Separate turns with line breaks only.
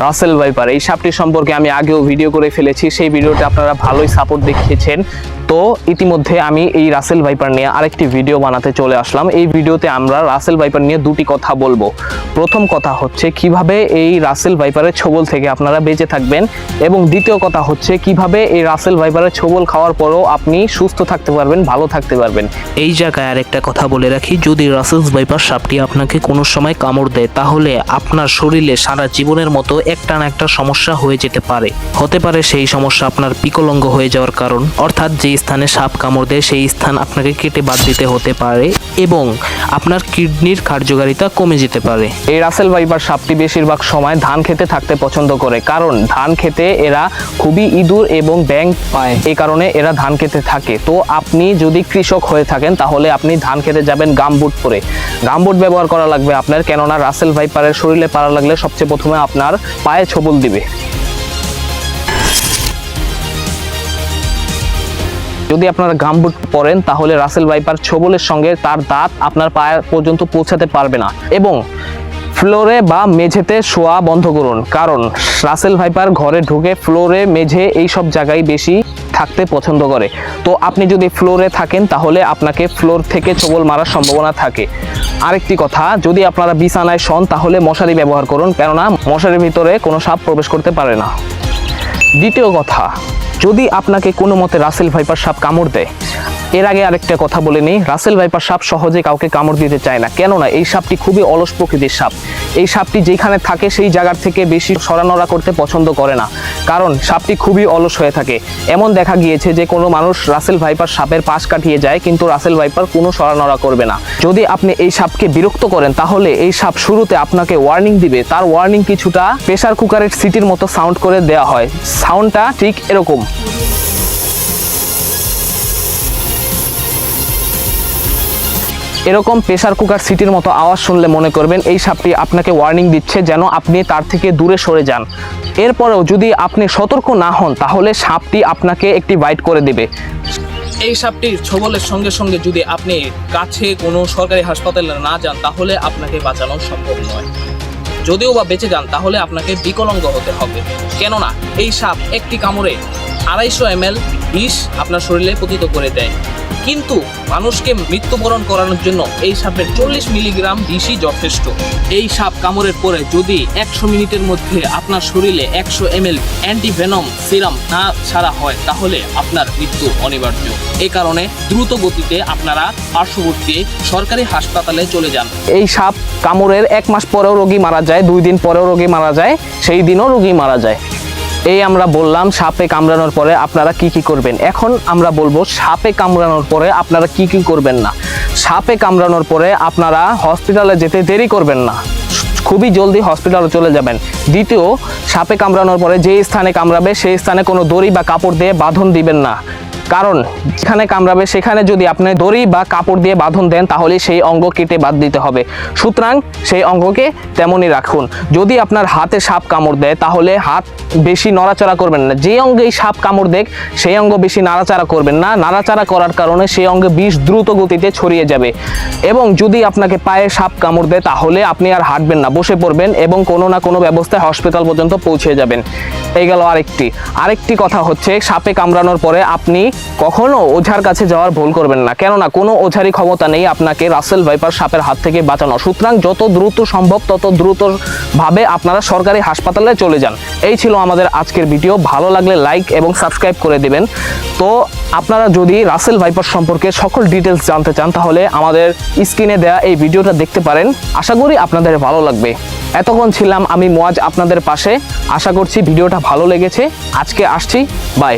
Russell viper এই সাপটি সম্পর্কে আমি আগেও ভিডিও করে ফেলেছি, সেই ভিডিওতে আপনারা ভালোই সাপোর্ট দেখিয়েছেন। তো ইতিমধ্যে আমি এই রাসেল ভাইপার নিয়ে আরেকটি ভিডিও বানাতে চলে আসলাম। এই ভিডিওতে আমরা রাসেল ভাইপার নিয়ে দুটি কথা বলবো। প্রথম কথা হচ্ছে কিভাবে এই রাসেল ভাইপারের ছোবল থেকে আপনারা বেঁচে থাকবেন, এবং দ্বিতীয় কথা হচ্ছে কিভাবে এই রাসেল ভাইপারের ছোবল খাওয়ার পরেও আপনি সুস্থ থাকতে পারবেন, ভালো থাকতে পারবেন।
এই জায়গায় আরেকটা কথা বলে রাখি, যদি রাসেল ভাইপার সাপটি আপনাকে কোনো সময় কামড় দেয় তাহলে আপনার শরীরে সারা জীবনের মতো একটা না একটা সমস্যা হয়ে যেতে পারে। হতে পারে সেই সমস্যা আপনার বিকলাঙ্গ হয়ে যাওয়ার কারণ, অর্থাৎ যে স্থানে সাপ কামড় দেয় সেই স্থান আপনাকে কেটে বাদ দিতে হতে পারে এবং আপনার কিডনির কার্যকারিতা কমে যেতে পারে।
এই রাসেল ভাইপার সাপটি বেশিরভাগ সময় ধান খেতে থাকতে পছন্দ করে, কারণ ধান খেতে এরা খুবই ইঁদুর এবং ব্যাঙ পায়, এই কারণে এরা ধান খেতে থাকে। তো আপনি যদি কৃষক হয়ে থাকেন তাহলে আপনি ধান খেতে যাবেন গামবুট পরে। গামবুট ব্যবহার করা লাগবে আপনার, কেননা রাসেল ভাইপারের শরীরে পাড়া লাগলে সবচেয়ে প্রথমে আপনার পায়ে ছোবল দিবে। যদি আপনারা গামবুট পরেন তাহলে রাসেল ভাইপার ছোবলের সঙ্গে তার দাঁত আপনার পায়ে পর্যন্ত পৌঁছাতে পারবে না। এবং ফ্লোরে বা মেঝেতে শোয়া বন্ধ করুন, কারণ রাসেল ভাইপার ঘরে ঢুকে ফ্লোরে, মেঝে এই সব জায়গায় বেশি থাকতে পছন্দ করে। তো আপনি যদি ফ্লোরে থাকেন তাহলে আপনাকে ফ্লোর থেকে ছোবল মারার সম্ভাবনা থাকে। আরেকটি কথা, যদি আপনারা বিছানায় শোন তাহলে মশারি ব্যবহার করুন, কেননা মশারির ভিতরে কোনো সাপ প্রবেশ করতে পারে না। দ্বিতীয় কথা, যদি আপনাকে কোনো মতে রাসেল ভাইপার সাপ কামড় দেয়, এর আগে আরেকটা কথা বলে নিই, রাসেল ভাইপার সাপ সহজে কাউকে কামড় দিতে চায় না, কেননা এই সাপটি খুবই অলস প্রকৃতির সাপ। এই সাপটি যেখানে থাকে সেই জায়গার থেকে বেশি সরানড়া করতে পছন্দ করে না, কারণ সাপটি খুবই অলস হয়ে থাকে। এমন দেখা গিয়েছে যে কোনো মানুষ রাসেল ভাইপার সাপের পাশ কাটিয়ে যায়, কিন্তু রাসেল ভাইপার কোনো সরানড়া করবে না। যদি আপনি এই সাপকে বিরক্ত করেন তাহলে এই সাপ শুরুতে আপনাকে ওয়ার্নিং দিবে। তার ওয়ার্নিং কিছুটা প্রেসার কুকারের সিটির মতো সাউন্ড করে দেওয়া হয়। সাউন্ডটা ঠিক এরকম। এরকম প্রেসার কুকার সিটির মতো আওয়াজ শুনলে মনে করবেন এই সাপটি আপনাকে ওয়ার্নিং দিচ্ছে যেন আপনি তার থেকে দূরে সরে যান। এরপরেও যদি আপনি সতর্ক না হন তাহলে সাপটি আপনাকে একটি বাইট করে দেবে। এই সাপটির ছোবলের সঙ্গে সঙ্গে যদি আপনি কাছে কোনো সরকারি হাসপাতালে না যান তাহলে আপনাকে বাঁচানো সম্ভব নয়। যদিও বা বেঁচে যান তাহলে আপনাকে বিকলাঙ্গ হতে হবে, কেননা এই সাপ একটি কামড়ে 250 ml বিষ আপনার শরীরে পতিত করে দেয়। কিন্তু মানুষকে মৃত্যুবরণ করানোর জন্য এই সাপের 40 মিলিগ্রাম বিষই যথেষ্ট। এই সাপ কামড়ের পরে যদি 100 মিনিটের মধ্যে আপনার শরীরে 100 ml অ্যান্টিভেনম সিরাম না ছাড়া হয় তাহলে আপনার মৃত্যু অনিবার্য। এই কারণে দ্রুত গতিতে আপনারা পার্শ্ববর্তী সরকারি হাসপাতালে চলে যান। এই সাপ কামড়ের 1 মাস পরেও রোগী মারা যায়, 2 দিন পরেও রোগী মারা যায়, সেই দিনও রোগী মারা যায়। এই আমরা বললাম সাপে কামড়ানোর পরে আপনারা কি কি করবেন। এখন আমরা বলবো সাপে কামড়ানোর পরে আপনারা কি কি করবেন না। সাপে কামড়ানোর পরে আপনারা হসপিটালে যেতে দেরি করবেন না, খুবই জলদি হসপিটালে চলে যাবেন। দ্বিতীয়, সাপে কামড়ানোর পরে যে স্থানে কামড়াবে সেই স্থানে কোনো দড়ি বা কাপড় দিয়ে বাঁধন দিবেন না, কারণ যেখানে কামড়াবে সেখানে যদি আপনি দড়ি বা কাপড় দিয়ে বাঁধন দেন তাহলে সেই অঙ্গ কেটে বাদ দিতে হবে। সুতরাং সেই অঙ্গকে তেমনই রাখুন। যদি আপনার হাতে সাপ কামড় দেয় তাহলে হাত বেশি নড়াচড়া করবেন না। যে অঙ্গেই সাপ কামড় দেয় সেই অঙ্গ বেশি নাড়াচাড়া করবেন না, নাড়াচাড়া করার কারণে সেই অঙ্গে বিষ দ্রুত গতিতে ছড়িয়ে যাবে। এবং যদি আপনাকে পায়ে সাপ কামড় দেয় তাহলে আপনি আর হাঁটবেন না, বসে পড়বেন এবং কোনো না কোনো ব্যবস্থায় হসপিটাল পর্যন্ত পৌঁছে যাবেন। এই গেল আরেকটি কথা হচ্ছে, সাপে কামড়ানোর পরে আপনি কখনো ওঝার কাছে যাওয়ার ভুল করবেন না, কেননা কোনো ওঝারই ক্ষমতা নেই আপনাকে রাসেল ভাইপার সাপের হাত থেকে বাঁচানো। সুতরাং যত দ্রুত সম্ভব তত দ্রুতভাবে আপনারা সরকারি হাসপাতালে চলে যান। এই ছিল আমাদের আজকের ভিডিও। ভালো লাগলে লাইক এবং সাবস্ক্রাইব করে দেবেন। তো আপনারা যদি রাসেল ভাইপার সম্পর্কে সকল ডিটেলস জানতে চান তাহলে আমাদের স্ক্রিনে দেওয়া এই ভিডিওটা দেখতে পারেন। আশা করি আপনাদের ভালো লাগবে। এতক্ষণ ছিলাম আমি মুয়াজ আপনাদের পাশে। আশা করছি ভিডিওটা ভালো লেগেছে। আজকে আসছি, বাই।